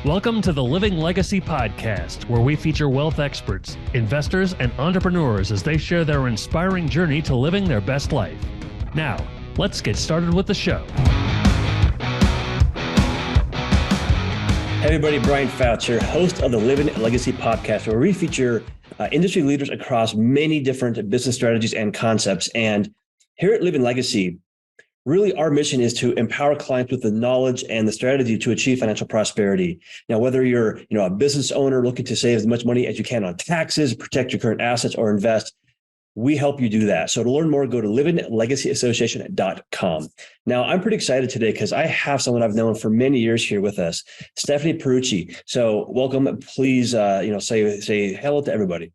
Welcome to the Living Legacy Podcast, where we feature wealth experts, investors, and entrepreneurs as they share their inspiring journey to living their best life. Now, let's get started with the show. Hey everybody, Brian Fouts here, host of the Living Legacy Podcast, where we feature industry leaders across many different business strategies and concepts. And here at Living Legacy, really, our mission is to empower clients with the knowledge and the strategy to achieve financial prosperity. Now, whether you're a business owner looking to save as much money as you can on taxes, protect your current assets, or invest, we help you do that. So to learn more, go to livinglegacyassociation.com. Now, I'm pretty excited today because I have someone I've known for many years here with us, Stephanie Pierucci. So welcome. Please, say hello to everybody.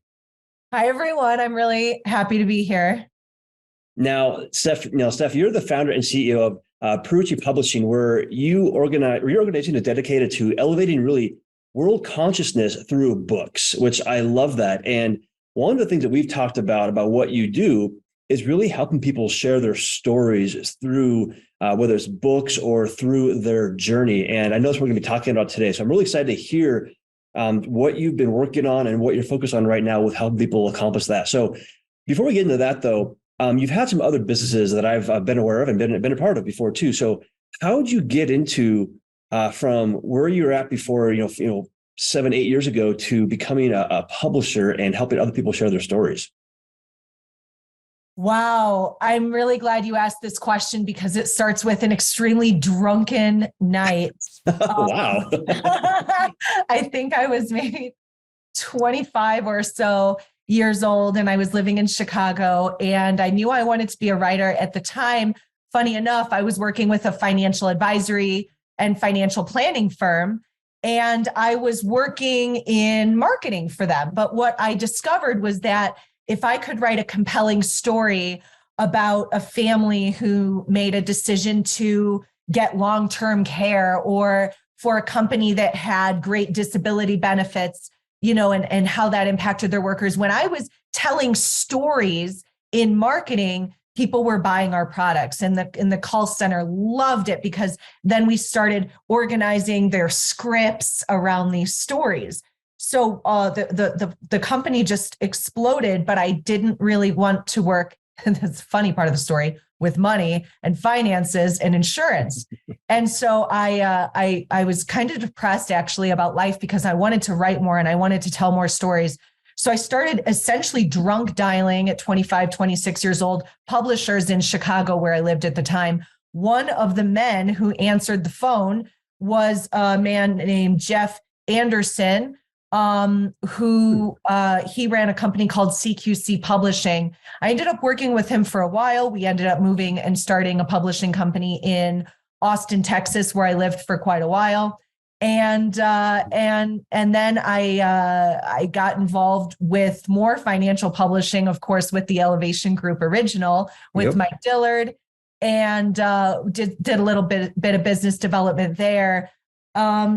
Hi, everyone. I'm really happy to be here. Now, Steph, you're the founder and CEO of Pierucci Publishing, where your organization is dedicated to elevating really world consciousness through books, which I love that. And one of the things that we've talked about what you do is really helping people share their stories through whether it's books or through their journey. And I know that's what we're going to be talking about today. So I'm really excited to hear what you've been working on and what you're focused on right now with helping people accomplish that. So before we get into that, though, you've had some other businesses that I've been aware of and been a part of before too. So how did you get into from where you were at before, 7-8 years ago to becoming a publisher and helping other people share their stories? Wow. I'm really glad you asked this question because it starts with an extremely drunken night. Wow. I think I was maybe 25 or so years old, and I was living in Chicago, and I knew I wanted to be a writer at the time. Funny enough, I was working with a financial advisory and financial planning firm, and I was working in marketing for them. But what I discovered was that if I could write a compelling story about a family who made a decision to get long-term care, or for a company that had great disability benefits, and how that impacted their workers. When I was telling stories in marketing, people were buying our products, and the call center loved it because then we started organizing their scripts around these stories. So the company just exploded, but I didn't really want to work, and that's the funny part of the story, with money and finances and insurance. And so I was kind of depressed actually about life because I wanted to write more and I wanted to tell more stories. So I started essentially drunk dialing at 25, 26 years old, publishers in Chicago where I lived at the time. One of the men who answered the phone was a man named Jeff Anderson, who he ran a company called CQC Publishing. I ended up working with him for a while. We ended up moving and starting a publishing company in Austin, Texas, where I lived for quite a while. And then I got involved with more financial publishing, of course, with the Elevation Group Original with Mike Dillard, and did a little bit of business development there.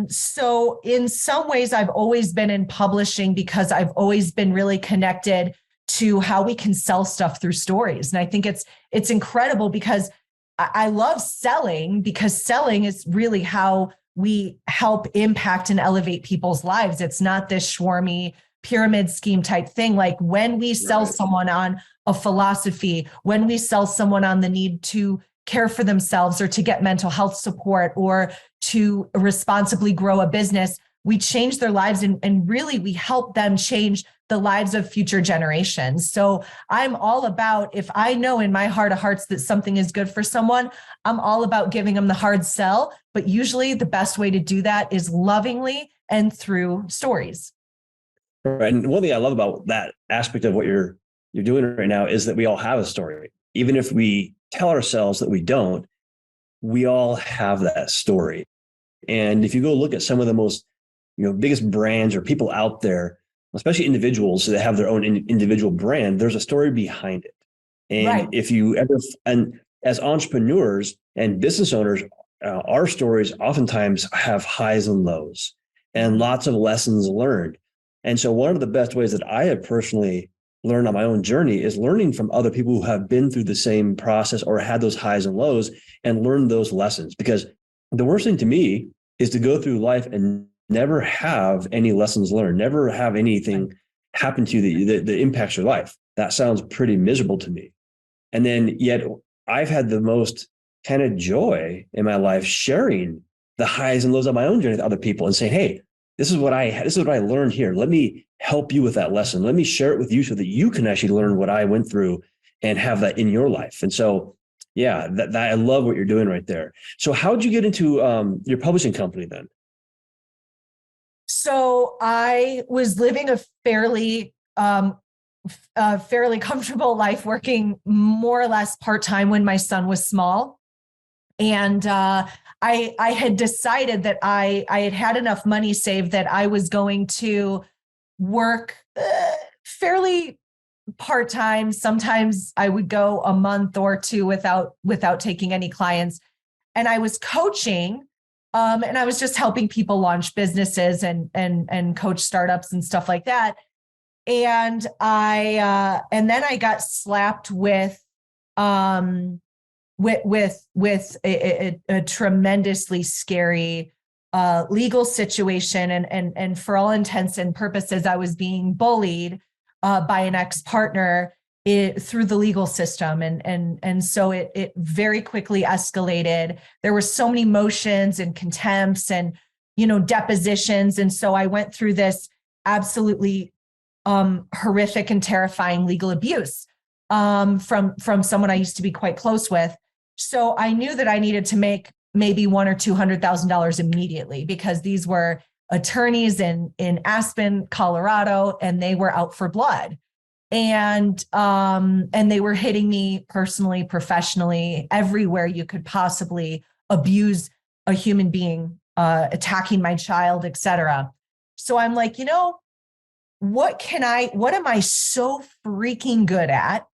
So in some ways, I've always been in publishing because I've always been really connected to how we can sell stuff through stories. And I think it's incredible because I love selling, because selling is really how we help impact and elevate people's lives. It's not this swarmy pyramid scheme type thing. Like when we sell someone on a philosophy, when we sell someone on the need to care for themselves or to get mental health support or to responsibly grow a business, we change their lives and really we help them change the lives of future generations. So I'm all about, if I know in my heart of hearts that something is good for someone, I'm all about giving them the hard sell. But usually the best way to do that is lovingly and through stories. Right. And one thing I love about that aspect of what you're doing right now is that we all have a story. Even if we tell ourselves that we don't, we all have that story. And if you go look at some of the most, biggest brands or people out there, especially individuals that have their own individual brand, there's a story behind it. And if you ever, and as entrepreneurs and business owners, our stories oftentimes have highs and lows and lots of lessons learned. And so one of the best ways that I have personally learned on my own journey is learning from other people who have been through the same process or had those highs and lows and learn those lessons. Because the worst thing to me is to go through life and never have any lessons learned, never have anything happen to you that impacts your life. That sounds pretty miserable to me. And then yet I've had the most kind of joy in my life sharing the highs and lows of my own journey with other people and saying, hey, this is what I learned here. Let me help you with that lesson. Let me share it with you so that you can actually learn what I went through and have that in your life. And so, yeah, that I love what you're doing right there. So how'd you get into your publishing company then? So I was living a fairly comfortable life, working more or less part-time when my son was small. And I had decided that I had enough money saved that I was going to work fairly part-time. Sometimes I would go a month or two without taking any clients. And I was coaching, and I was just helping people launch businesses and coach startups and stuff like that. And then I got slapped with a tremendously scary legal situation, and for all intents and purposes, I was being bullied by an ex-partner through the legal system, and so it very quickly escalated. There were so many motions and contempts and depositions, and so I went through this absolutely horrific and terrifying legal abuse from someone I used to be quite close with. So I knew that I needed to make maybe $100,000 or $200,000 immediately, because these were attorneys in Aspen, Colorado, and they were out for blood. And they were hitting me personally, professionally, everywhere you could possibly abuse a human being, attacking my child, etc. So I'm like, what am I so freaking good at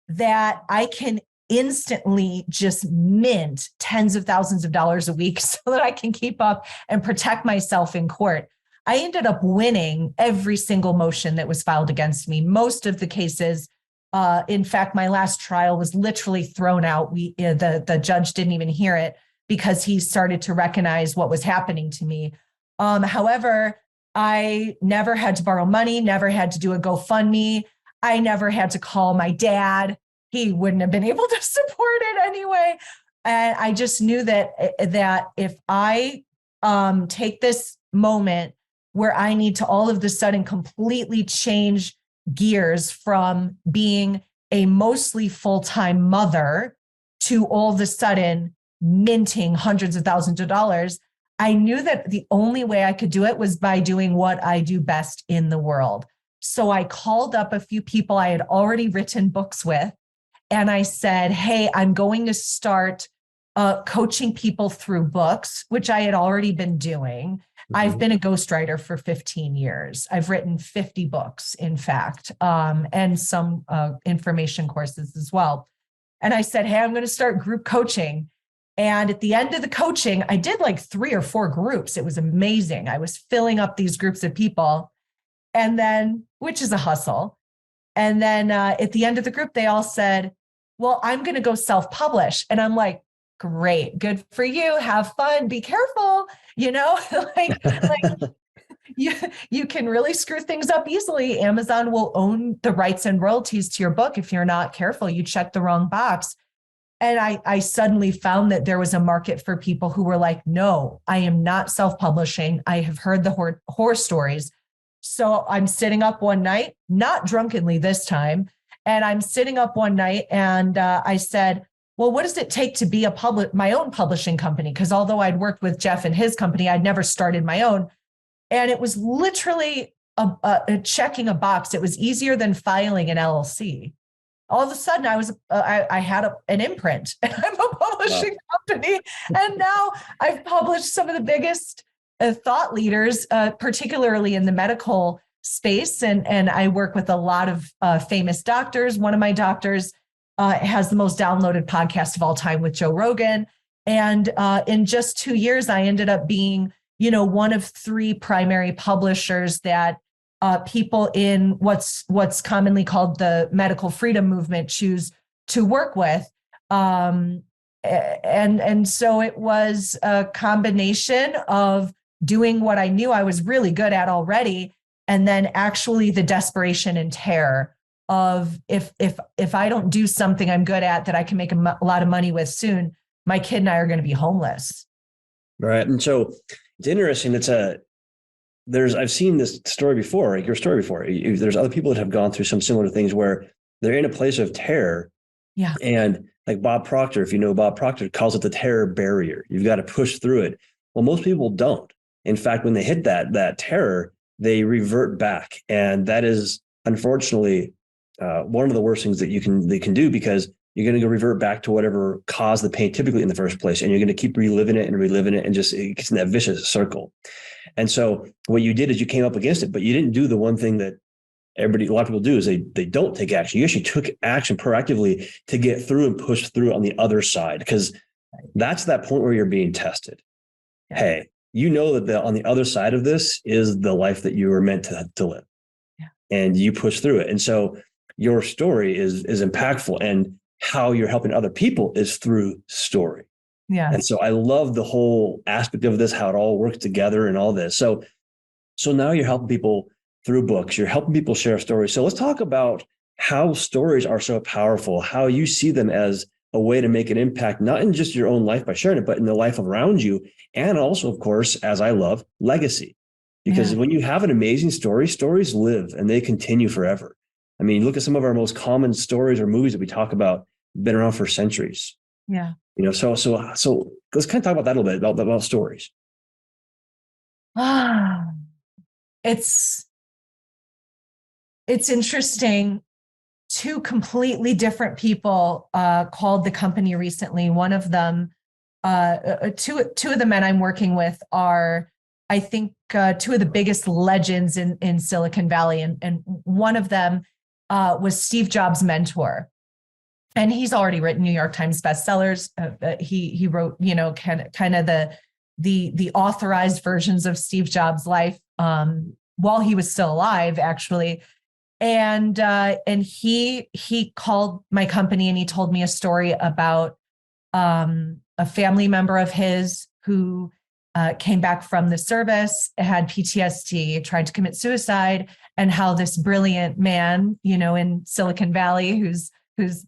that I can instantly just mint tens of thousands of dollars a week so that I can keep up and protect myself in court? I ended up winning every single motion that was filed against me. Most of the cases, in fact, my last trial was literally thrown out. The judge didn't even hear it because he started to recognize what was happening to me. However, I never had to borrow money, never had to do a GoFundMe. I never had to call my dad. He wouldn't have been able to support it anyway. And I just knew that if I take this moment where I need to all of a sudden completely change gears from being a mostly full-time mother to all of a sudden minting hundreds of thousands of dollars, I knew that the only way I could do it was by doing what I do best in the world. So I called up a few people I had already written books with, and I said, hey, I'm going to start coaching people through books, which I had already been doing. Mm-hmm. I've been a ghostwriter for 15 years. I've written 50 books, in fact, and some information courses as well. And I said, hey, I'm going to start group coaching. And at the end of the coaching, I did like 3 or 4 groups. It was amazing. I was filling up these groups of people, and then, which is a hustle. And then at the end of the group, they all said, well, I'm going to go self-publish. And I'm like, great, good for you. Have fun. Be careful. like you can really screw things up easily. Amazon will own the rights and royalties to your book if you're not careful. You check the wrong box. And I suddenly found that there was a market for people who were like, no, I am not self-publishing. I have heard the horror stories. So I'm sitting up one night, not drunkenly this time. And I'm sitting up one night and I said, well, what does it take to be my own publishing company? Because although I'd worked with Jeff and his company, I'd never started my own. And it was literally a checking a box. It was easier than filing an LLC. All of a sudden, I had an imprint, and I'm a publishing company. And now I've published some of the biggest thought leaders, particularly in the medical space. And I work with a lot of famous doctors. One of my doctors has the most downloaded podcast of all time with Joe Rogan. And in just 2 years, I ended up being, one of 3 primary publishers that people in what's commonly called the medical freedom movement choose to work with. And so it was a combination of doing what I knew I was really good at already. And then actually the desperation and terror of if I don't do something I'm good at that I can make a lot of money with soon, my kid and I are going to be homeless. Right. And so it's interesting. I've seen this story before, like your story before. There's other people that have gone through some similar things where they're in a place of terror. Yeah. And like Bob Proctor, if you know Bob Proctor, calls it the terror barrier. You've got to push through it. Well, most people don't. In fact, when they hit that terror, they revert back. And that is unfortunately one of the worst things that they can do, because you're going to go revert back to whatever caused the pain typically in the first place. And you're going to keep reliving it and just it gets in that vicious circle. And so what you did is you came up against it, but you didn't do the one thing that a lot of people do, is they don't take action. You actually took action proactively to get through and push through on the other side, because that's that point where you're being tested. Yeah. Hey, you know that on the other side of this is the life that you were meant to live. Yeah. And you push through it. And so your story is impactful, and how you're helping other people is through story. Yeah. And so I love the whole aspect of this, how it all works together and all this. So now you're helping people through books, you're helping people share stories. So let's talk about how stories are so powerful, how you see them as a way to make an impact, not in just your own life by sharing it, but in the life around you. And also, of course, as I love, legacy. Because when you have an amazing story, stories live and they continue forever. I mean, look at some of our most common stories or movies that we talk about, been around for centuries. Yeah. So let's kind of talk about that a little bit, about stories. It's interesting. Two completely different people called the company recently. One of them, two of the men I'm working with are, I think, two of the biggest legends in Silicon Valley. And one of them was Steve Jobs' mentor. And he's already written New York Times bestsellers. He wrote, kind of the authorized versions of Steve Jobs' life while he was still alive, actually. And he called my company and he told me a story about a family member of his who came back from the service, had PTSD, tried to commit suicide, and how this brilliant man, in Silicon Valley, who's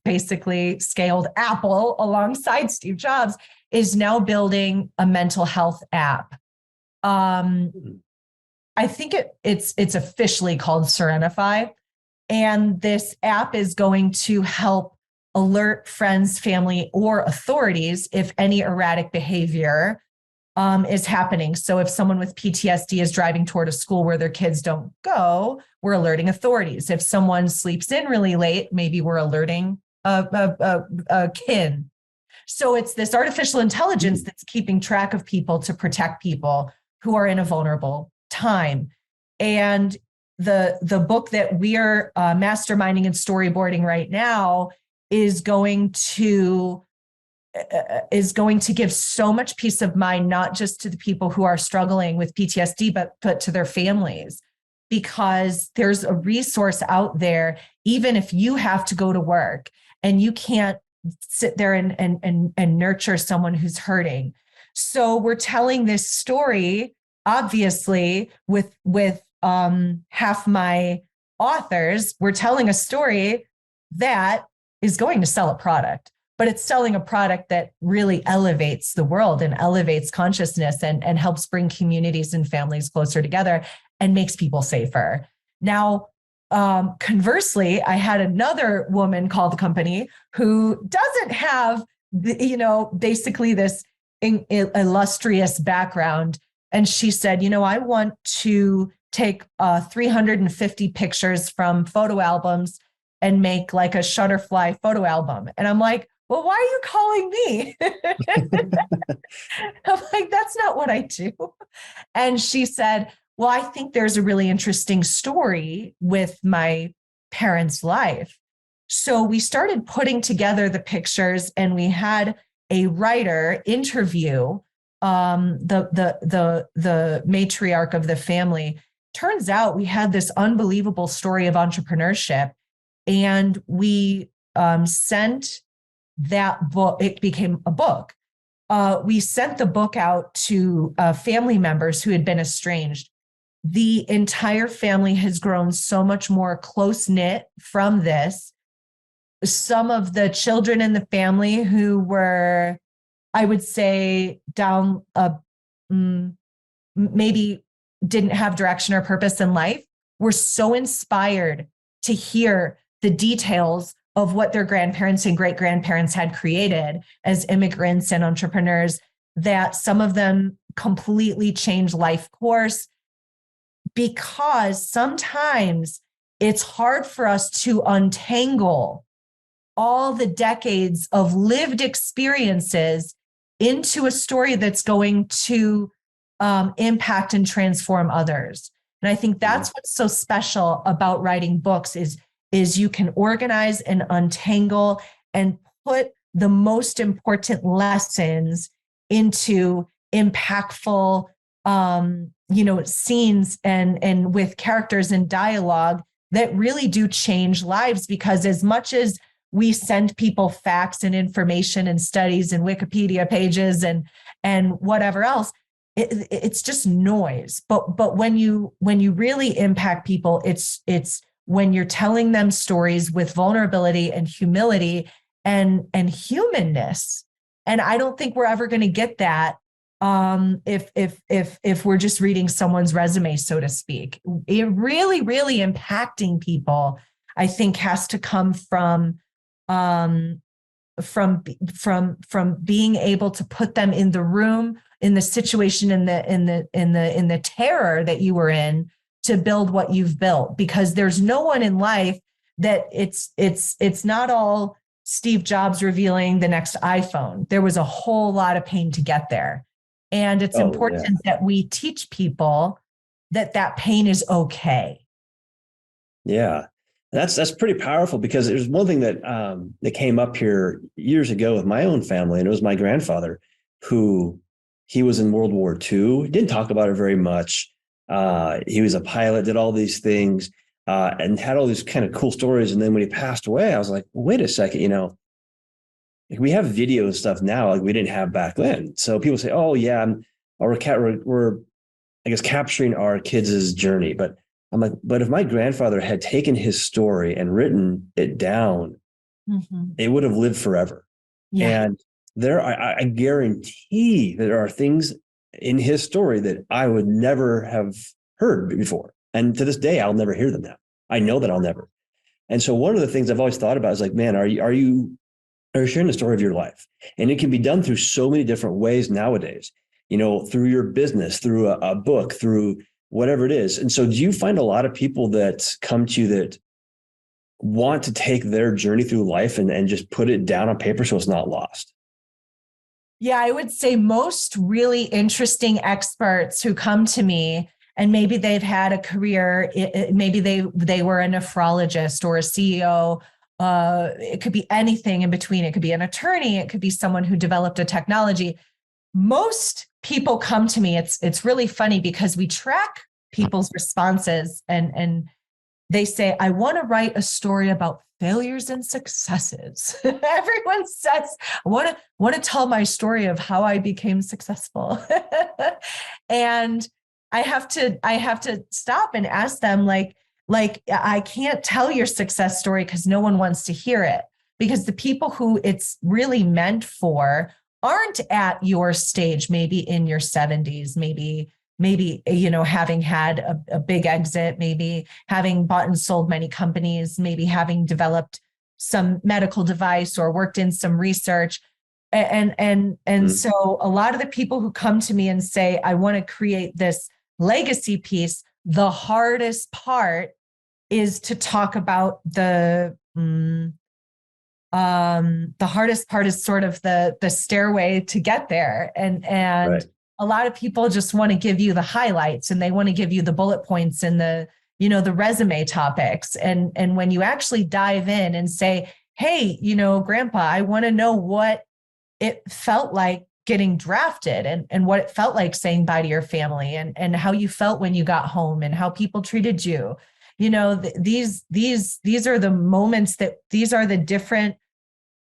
basically scaled Apple alongside Steve Jobs, is now building a mental health app. I think it's officially called Serenify. And this app is going to help alert friends, family, or authorities if any erratic behavior is happening. So if someone with PTSD is driving toward a school where their kids don't go, we're alerting authorities. If someone sleeps in really late, maybe we're alerting a kin. So it's this artificial intelligence that's keeping track of people to protect people who are in a vulnerable time. And the book that we are masterminding and storyboarding right now is going to give so much peace of mind, not just to the people who are struggling with PTSD, but to their families, because there's a resource out there, even if you have to go to work and you can't sit there and nurture someone who's hurting. So we're telling this story, obviously, with half my authors. We're telling a story that is going to sell a product, but it's selling a product that really elevates the world and elevates consciousness and helps bring communities and families closer together and makes people safer. Now, conversely, I had another woman call the company who doesn't have, basically this illustrious background. And she said, I want to take 350 pictures from photo albums and make like a Shutterfly photo album. And I'm like, well, why are you calling me? I'm like, that's not what I do. And she said, well, I think there's a really interesting story with my parents' life. So we started putting together the pictures, and we had a writer interview the matriarch of the family. Turns out we had this unbelievable story of entrepreneurship, and we sent that book. It became a book. we sent the book out to family members who had been estranged. The entire family has grown so much more close-knit from this. Some of the children in the family who were, I would say, down maybe didn't have direction or purpose in life, were so inspired to hear the details of what their grandparents and great-grandparents had created as immigrants and entrepreneurs, that some of them completely changed life course, because sometimes it's hard for us to untangle all the decades of lived experiences into a story that's going to impact and transform others. And I think that's what's so special about writing books is you can organize and untangle and put the most important lessons into impactful scenes and with characters and dialogue that really do change lives. Because as much as we send people facts and information and studies and Wikipedia pages and whatever else, it's just noise. But when you really impact people, it's when you're telling them stories with vulnerability and humility and humanness. And I don't think we're ever going to get that if we're just reading someone's resume, so to speak. It really, really impacting people, I think, has to come from being able to put them in the room, in the situation, in the terror that you were in, to build what you've built. Because there's no one in life that it's not all Steve Jobs revealing the next iPhone. There was a whole lot of pain to get there. And it's important that we teach people that pain is okay. Yeah. That's pretty powerful, because there's one thing that came up here years ago with my own family, and it was my grandfather, who he was in World War II. He didn't talk about it very much. He was a pilot, did all these things, and had all these kind of cool stories. And then when he passed away, I was like, well, wait a second, like we have video and stuff now, like we didn't have back then. So people say, oh yeah, we're I guess capturing our kids' journey. But I'm like, but if my grandfather had taken his story and written it down, it would have lived forever. Yeah. And I guarantee there are things in his story that I would never have heard before. And to this day, I'll never hear them now. I know that I'll never. And so one of the things I've always thought about is like, man, are you sharing the story of your life? And it can be done through so many different ways nowadays, through your business, through a book, through whatever it is. And so do you find a lot of people that come to you that want to take their journey through life and just put it down on paper so it's not lost? Yeah, I would say most really interesting experts who come to me, and maybe they've had a career, maybe they were a nephrologist or a CEO. It could be anything in between. It could be an attorney. It could be someone who developed a technology. Most people come to me. It's really funny because we track people's responses, and they say, I want to write a story about failures and successes. Everyone says, I want to tell my story of how I became successful. And I have to stop and ask them, like I can't tell your success story because no one wants to hear it, because the people who it's really meant for aren't at your stage, maybe in your 70s, maybe, having had a big exit, maybe having bought and sold many companies, maybe having developed some medical device or worked in some research. So a lot of the people who come to me and say, I want to create this legacy piece, the hardest part is to talk about the hardest part is sort of the stairway to get there. And right. A lot of people just want to give you the highlights, and they want to give you the bullet points and the resume topics. And when you actually dive in and say, hey, Grandpa, I want to know what it felt like getting drafted and what it felt like saying bye to your family and how you felt when you got home and how people treated you. These are the moments these are the different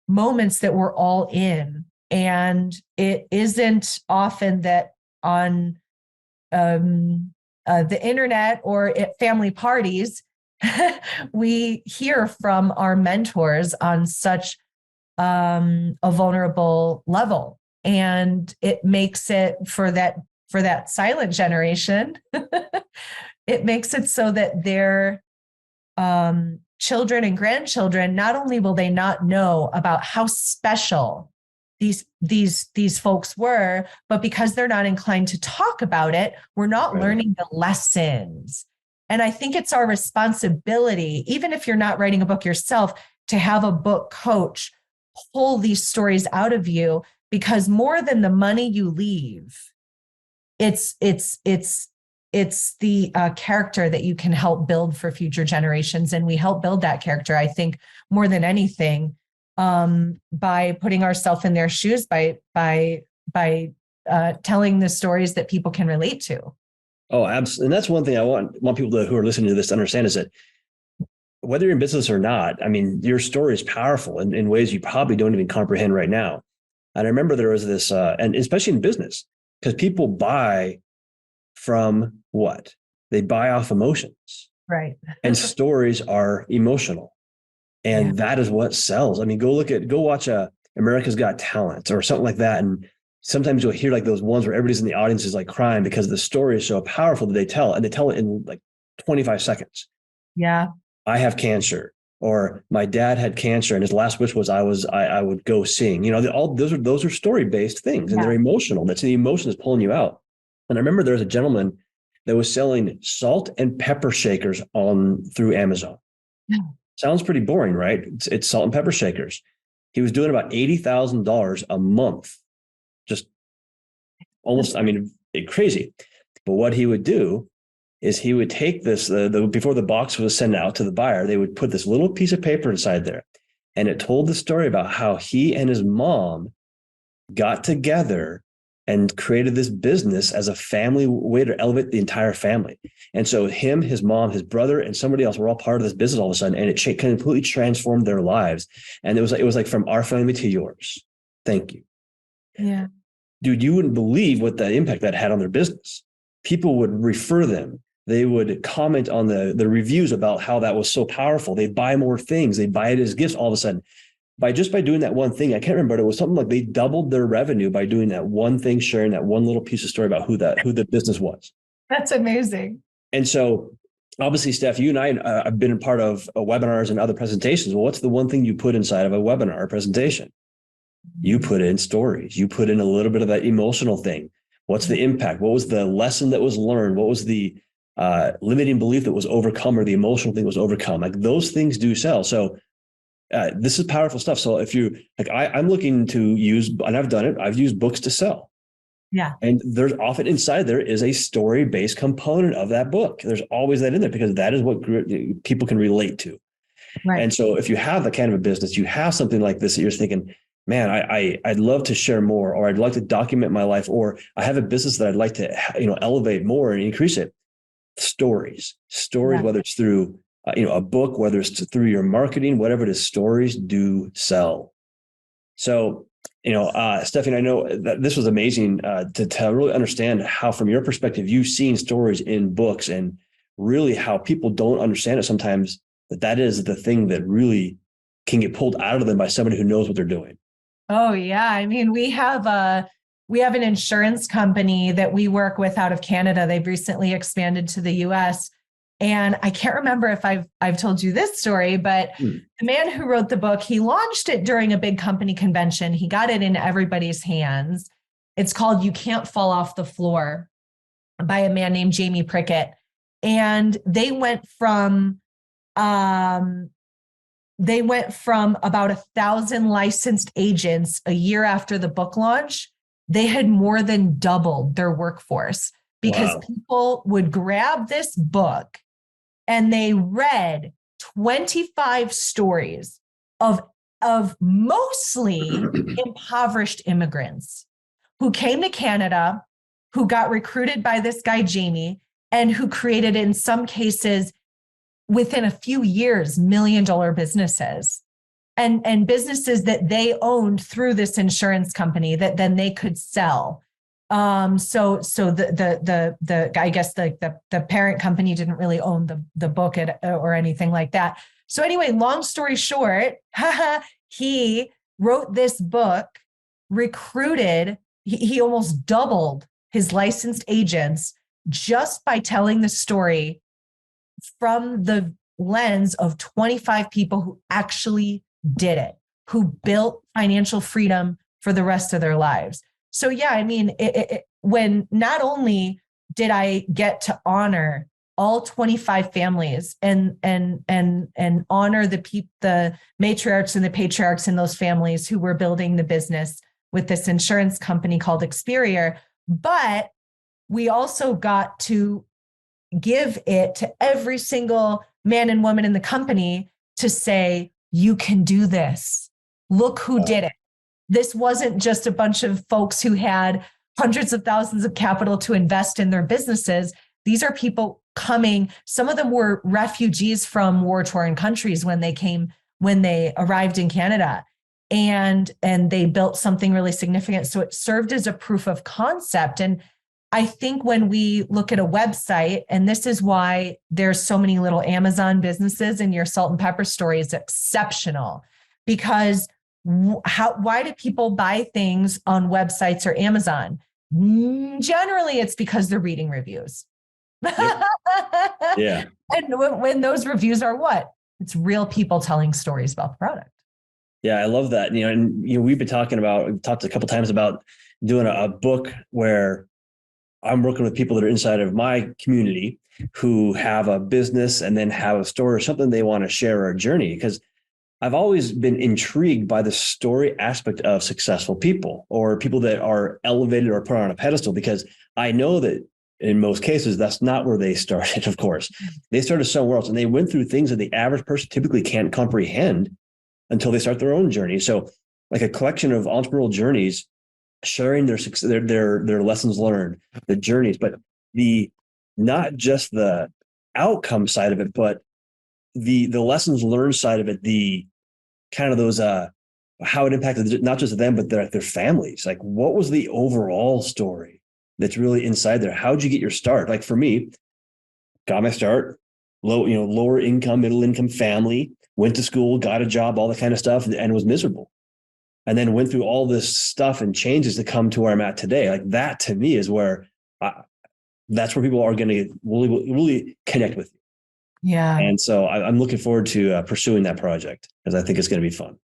moments that we're all in. And it isn't often that on the internet or at family parties, we hear from our mentors on such a vulnerable level. And it makes it for that silent generation, it makes it so that their children and grandchildren, not only will they not know about how special these folks were, but because they're not inclined to talk about it, we're not learning the lessons. And I think it's our responsibility, even if you're not writing a book yourself, to have a book coach pull these stories out of you, because more than the money you leave, it's the character that you can help build for future generations. And we help build that character, I think, more than anything, by putting ourselves in their shoes, by telling the stories that people can relate to. Oh, absolutely. And that's one thing I want people who are listening to this to understand, is that whether you're in business or not, I mean, your story is powerful in ways you probably don't even comprehend right now. And I remember there was this, and especially in business, because people buy from what? They buy off emotions. Right. And stories are emotional. And that is what sells. I mean, go watch America's Got Talent or something like that. And sometimes you'll hear like those ones where everybody's in the audience is like crying because the story is so powerful that they tell, and they tell it in like 25 seconds. Yeah. I have cancer, or my dad had cancer and his last wish was I would go sing. You know, all those are story-based things, and they're emotional. That's the emotion that's pulling you out. And I remember there was a gentleman that was selling salt and pepper shakers through Amazon. Yeah. Sounds pretty boring, right? It's salt and pepper shakers. He was doing about $80,000 a month. Just almost, I mean, crazy. But what he would do is he would take this, before the box was sent out to the buyer, they would put this little piece of paper inside there. And it told the story about how he and his mom got together and created this business as a family way to elevate the entire family. And so him, his mom, his brother, and somebody else were all part of this business all of a sudden, and it completely transformed their lives. And it was like from our family to yours. Thank you. Yeah. Dude, you wouldn't believe what the impact that had on their business. People would refer them. They would comment on the reviews about how that was so powerful. They buy more things. They buy it as gifts all of a sudden. By doing that one thing, I can't remember, it was something like they doubled their revenue by doing that one thing, sharing that one little piece of story about who the business was. That's amazing. And so obviously, Steph, you and I have been a part of webinars and other presentations. Well, what's the one thing you put inside of a webinar or presentation? You put in stories. You put in a little bit of that emotional thing. What's the impact? What was the lesson that was learned? What was the limiting belief that was overcome, or the emotional thing was overcome? Like, those things do sell. So this is powerful stuff. So if you like, I'm looking to use, and I've done it, I've used books to sell. Yeah. And there's often inside there is a story-based component of that book. There's always that in there, because that is what people can relate to. Right. And so if you have that kind of a business, you have something like this that you're thinking, man, I'd love to share more, or I'd like to document my life, or I have a business that I'd like to, elevate more and increase it. Stories, yeah. Whether it's through, a book, whether it's through your marketing, whatever it is, stories do sell. So, Stephanie, I know that this was amazing to really understand how, from your perspective, you've seen stories in books, and really how people don't understand it sometimes, that is the thing that really can get pulled out of them by somebody who knows what they're doing. Oh, yeah. I mean, we have an insurance company that we work with out of Canada. They've recently expanded to the US. And I can't remember if I've told you this story, but the man who wrote the book, he launched it during a big company convention. He got it in everybody's hands. It's called You Can't Fall Off the Floor, by a man named Jamie Prickett. And they went from about 1,000 licensed agents a year after the book launch. They had more than doubled their workforce, because people would grab this book and they read 25 stories of mostly impoverished immigrants who came to Canada, who got recruited by this guy, Jamie, and who created, in some cases, within a few years, $1 million businesses. and businesses that they owned through this insurance company that then they could sell. So the I guess the parent company didn't really own the book or anything like that. So anyway, long story short, he wrote this book, recruited, he almost doubled his licensed agents just by telling the story from the lens of 25 people who actually did it, who built financial freedom for the rest of their lives. So yeah, I mean, when not only did I get to honor all 25 families and honor the matriarchs and the patriarchs in those families who were building the business with this insurance company called Experior, but we also got to give it to every single man and woman in the company to say, you can do this. Look who did it. This wasn't just a bunch of folks who had hundreds of thousands of capital to invest in their businesses. These are people coming. Some of them were refugees from war-torn countries when they arrived in Canada, and they built something really significant. So it served as a proof of concept. And I think when we look at a website, and this is why there's so many little Amazon businesses, and your salt and pepper story is exceptional, because why do people buy things on websites or Amazon? Generally, it's because they're reading reviews. Yep. Yeah. And when those reviews are what? It's real people telling stories about the product. Yeah, I love that. We've talked a couple of times about doing a book where I'm working with people that are inside of my community who have a business and then have a story or something they want to share or journey. Because I've always been intrigued by the story aspect of successful people or people that are elevated or put on a pedestal, because I know that in most cases, that's not where they started, of course. They started somewhere else, and they went through things that the average person typically can't comprehend until they start their own journey. So like a collection of entrepreneurial journeys, sharing their lessons learned, the journeys, but not just the outcome side of it, but the lessons learned side of it, the kind of those how it impacted not just them, but their families. Like, what was the overall story that's really inside there? How'd you get your start? Like for me, got my start, lower income, middle income family, went to school, got a job, all that kind of stuff, and was miserable. And then went through all this stuff and changes to come to where I'm at today. Like that to me is where that's where people are going to really connect with you. Yeah. And so I'm looking forward to pursuing that project, because I think it's going to be fun.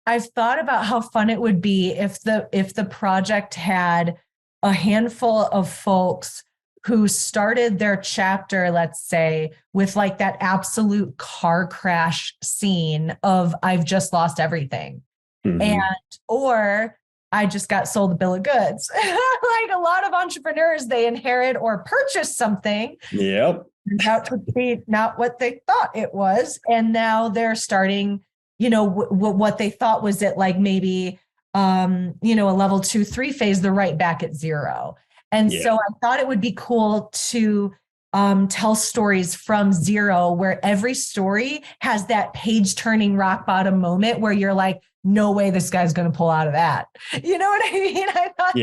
I've thought about how fun it would be if the project had a handful of folks who started their chapter, let's say, with like that absolute car crash scene of I've just lost everything. Mm-hmm. Or I just got sold a bill of goods. Like a lot of entrepreneurs, they inherit or purchase something. Yep. Turns out to be not what they thought it was. And now they're starting, what they thought was at like maybe, a level 2-3 phase, they're right back at zero. And so I thought it would be cool to tell stories from zero, where every story has that page turning rock bottom moment where you're like, no way this guy's going to pull out of that. You know what I mean? I thought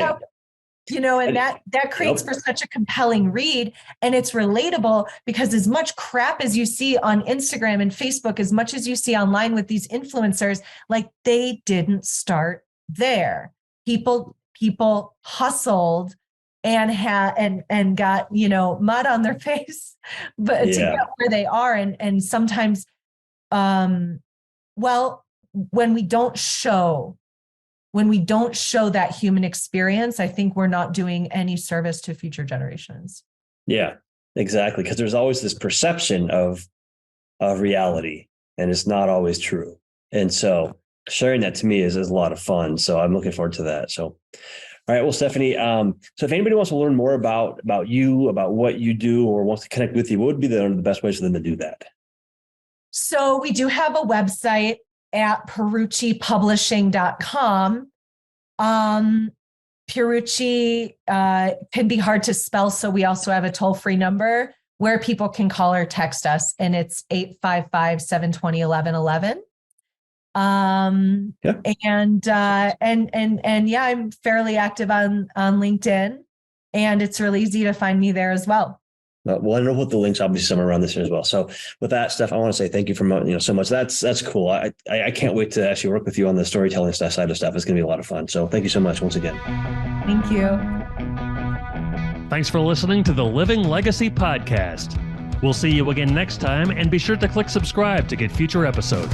that creates for such a compelling read, and it's relatable, because as much crap as you see on Instagram and Facebook, as much as you see online with these influencers, like they didn't start there. People hustled and got, mud on their face, but to get where they are. And sometimes, when we don't show that human experience, I think we're not doing any service to future generations. Yeah, exactly. Because there's always this perception of reality, and it's not always true. And so sharing that to me is a lot of fun. So I'm looking forward to that. So, all right. Well, Stephanie, so if anybody wants to learn more about you, about what you do, or wants to connect with you, what would be the best ways for them to do that? So we do have a website at Pieruccipublishing.com. Pierucci can be hard to spell, so we also have a toll-free number where people can call or text us, and it's 855-720-1111. Yeah. And yeah, I'm fairly active on LinkedIn, and it's really easy to find me there as well. Well, I know what the links obviously somewhere around this here as well. So with that, Steph, I want to say thank you for so much. That's cool. I can't wait to actually work with you on the storytelling side of stuff. It's going to be a lot of fun. So thank you so much once again. Thank you. Thanks for listening to the Living Legacy Podcast. We'll see you again next time, and be sure to click subscribe to get future episodes.